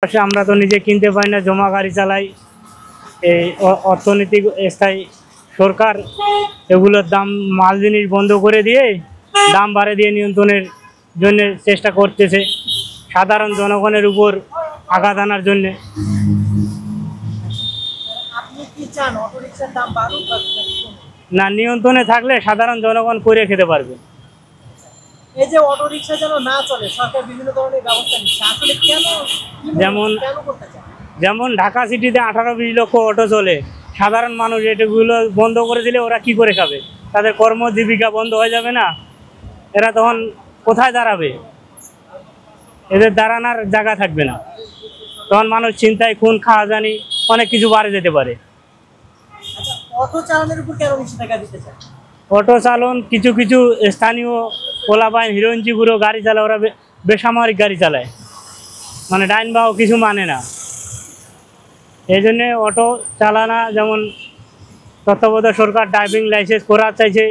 আমরা তো নিজে কিনতে পারি না, জমা গাড়ি চালাই। এই অর্থনৈতিক স্থায়ী সরকার এগুলোর দাম মাল জিনিস বন্ধ করে দিয়ে দাম বাড়ে দিয়ে নিয়ন্ত্রণের জন্য চেষ্টা করতেছে, সাধারণ জনগণের উপর আঘাত আনার জন্য। না, নিয়ন্ত্রণে থাকলে সাধারণ জনগণ করে খেতে পারবে। এই যে অটো রিকশা যেন না চলে, সরকার বিভিন্ন ধরনের ব্যবস্থা নিচ্ছে, আসলে কেন? যেমন ঢাকা সিটিতে 18-20 লক্ষ অটো চলে, সাধারণ মানুষ এগুলো বন্ধ করে দিলে ওরা কি করে খাবে? তাদের কর্মজীবিকা বন্ধ হয়ে যাবে না? এরা তখন কোথায় দাঁড়াবে? এদের দাঁড়ানোর জায়গা থাকবে না, তখন মানুষ চিন্তায় খুন খাওয়া জানি অনেক কিছু বাড়ে যেতে পারে। অটো চালানোর উপর কেন নিষেধাজ্ঞা দিতে চায়? অটো চালন কিছু কিছু স্থানীয় পোলাপাইন হিরোইনচিগুলো গাড়ি চালায়, ওরা বেসামরিক গাড়ি চালায়, মানে ডাইন বাও কিছু মানে না। এই জন্যে অটো চালানা, যেমন তত্ত্বাবধায়ক সরকার ড্রাইভিং লাইসেন্স করা চাইছে,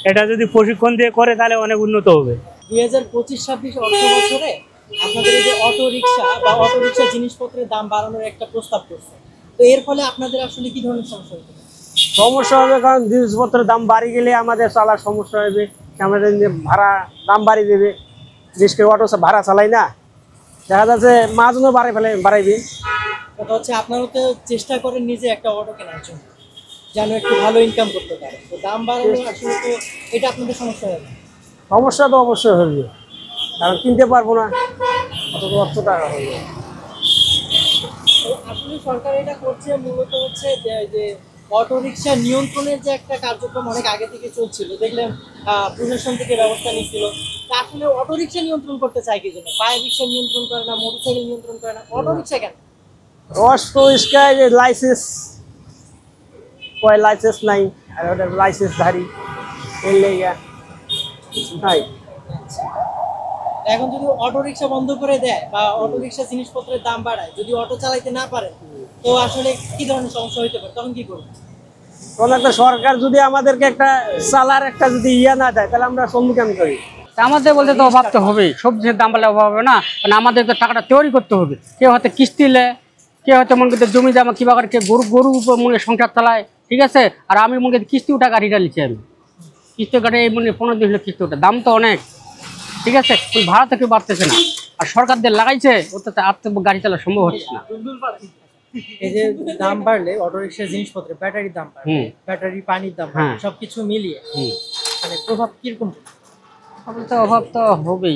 এটা যদি প্রশিক্ষণ দিয়ে করে তাহলে অনেক উন্নত হবে। 2025-26 অর্থ বছরে আপনাদের এই যে অটো রিকশা বা অটো রিকশা জিনিসপত্রের দাম বাড়ানোর একটা প্রস্তাব করছে, তো এর ফলে আপনাদের আসলে কি ধরনের সমস্যা হতে পারে? সমস্যা হবে, কারণ জিনিসপত্রের দাম বাড়ি গেলে আমাদের চালার সমস্যা হবে। আমাদের যে ভাড়া দাম বাড়িয়ে দেবে, বিশেষ করে অটো ভাড়া চালাই না, দেখা যাচ্ছে মাঝনও বাড়াইবে। কথা হচ্ছে আপনারা তো চেষ্টা করেন নিজে একটা অটো কেনার জন্য, যেন একটু ভালো ইনকাম করতে পারে, তো দাম বাড়ানো আসলে তো এটা আপনাদের সমস্যা হবে। সমস্যা তো অবশ্যই হবে, কারণ কিনতে পারবো না, অত অর্থ টাকা হবে। আসলে সরকার এটা করছে মূলত হচ্ছে যে অটো রিকশা নিয়ন্ত্রণের যে একটা কার্যক্রম অনেক আগে থেকে চলছিল, দেখলেন প্রশাসন থেকে ব্যবস্থা নিচ্ছিল। আসলে অটো রিকশা নিয়ন্ত্রণ করতে চায় কি জন্য? পায়ে রিকশা নিয়ন্ত্রণ করে না, মোটরসাইকেল নিয়ন্ত্রণ করে না, অটো রিকশা কেন? অটো রিক্সায় যে লাইসেন্স লাইসেন্স নাই, আর ওটা লাইসেন্স ধারী, এর লেগে নাই। এখন যদি অটো রিকশা বন্ধ করে দেয় বা অটো রিকশা জিনিসপত্রের দাম বাড়ায়, যদি অটো চালাইতে না পারে, তো আসলে কি ধরনের সমস্যা হইতে পারে? তখন কি করবে? তখন একটা সরকার যদি আমাদেরকে একটা চালার একটা যদি না দেয়, তাহলে আমরা সম্মুখীন করি। আমাদের বলতে তো অভাব তো হবেই, সবজির দাম বাড়লে অভাব হবে না, কারণ আমাদের তো টাকাটা তৈরি করতে হবে। কেউ হয়তো কিস্তি নেয়, কেউ হয়তো মনে করতে জমি জামা কিবা করে, কেউ গরুর উপর মনে সংসার চালায়, ঠিক আছে। আর আমি মনে করি কিস্তি উঠা গাড়িটা নিচ্ছি, আমি কিস্তি কাটে এই মনে 15 দিন হলো কিস্তি ওঠা, দাম তো অনেক, ঠিক আছে। ভাড়া তো কেউ বাড়তেছে না, আর সরকার দিয়ে লাগাইছে, ওটাতে আর তো গাড়ি চালা সম্ভব হচ্ছে না। এই যে দাম বাড়লে অটো রিকশার জিনিসপত্রের ব্যাটারির দাম বাড়ে, ব্যাটারি পানির দাম বাড়ে, সবকিছু মিলিয়ে মানে প্রভাব কিরকম? অভাব তো হবেই।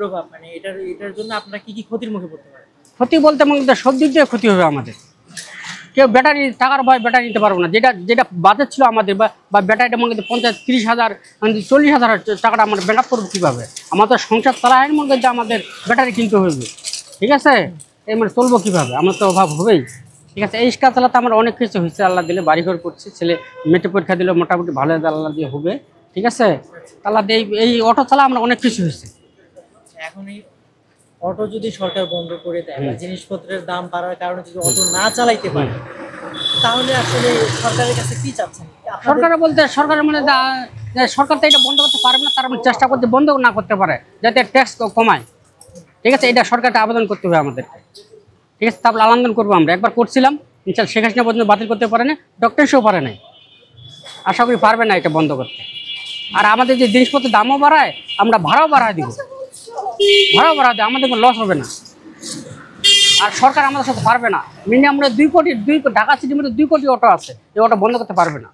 প্রভাব মানে এটার জন্য আপনারা কি কি ক্ষতির মুখে পড়তে পারেন? ক্ষতি বলতে মনে সব দিক দিয়ে ক্ষতি হবে আমাদের। কেউ ব্যাটারি টাকার ভয় ব্যাটারি নিতে পারবো না, যেটা বাজেট ছিল আমাদের, বা ব্যাটারিটা মনে করতে 50-30 হাজার 40 হাজার টাকাটা আমরা ব্যাকআপ করবো কীভাবে? আমাদের সংসার চালায় মনে করতে আমাদের ব্যাটারি কিনতে হবে, ঠিক আছে। এই মানে চলবো কীভাবে? আমার তো অভাব হবেই, ঠিক আছে। এই কাজ চালাতে আমার অনেক কিছু হয়েছে, আল্লাহ দিলে বাড়িঘর করছি, ছেলে মেট্রিক পরীক্ষা দিলে মোটামুটি ভালো আল্লাহ দিয়ে হবে, ঠিক আছে। আল্লাহ দিয়ে এই অটো চালা আমরা অনেক কিছু হয়েছে। এখন এই অটো যদি সরকার বন্ধ করে দেয় বা জিনিসপত্রের দাম বাড়ার কারণে যদি অটো না চালাইতে পারে, তাহলে আসলে সরকারের কাছে কি চাচ্ছেন? সরকারের বলতে সরকারের মানে সরকার তো এটা বন্ধ করতে পারবে না, তার মানে চেষ্টা করতে বন্ধ না করতে পারে, যাতে ট্যাক্স কমায়, ঠিক আছে। এটা সরকারকে আবেদন করতে হবে আমাদেরকে, ঠিক আছে। তারপর আন্দোলন করবো আমরা, একবার করছিলাম, ইনশাল্লাহ শেখ হাসিনা পর্যন্ত বাতিল করতে পারে না, ডক্টর এসেও পারে নাই, আশা করি পারবে না এটা বন্ধ করতে। আর আমাদের যে জিনিসপত্রের দামও বাড়ায়, আমরা ভাড়াও বাড়ায় দিব, আমাদের কোনো লস হবে না। আর সরকার আমাদের সাথে পারবে না, মিনিমাম আমরা 2 কোটি ঢাকা সিটির মধ্যে 2 কোটি অটো আছে, এই অটো বন্ধ করতে পারবে না।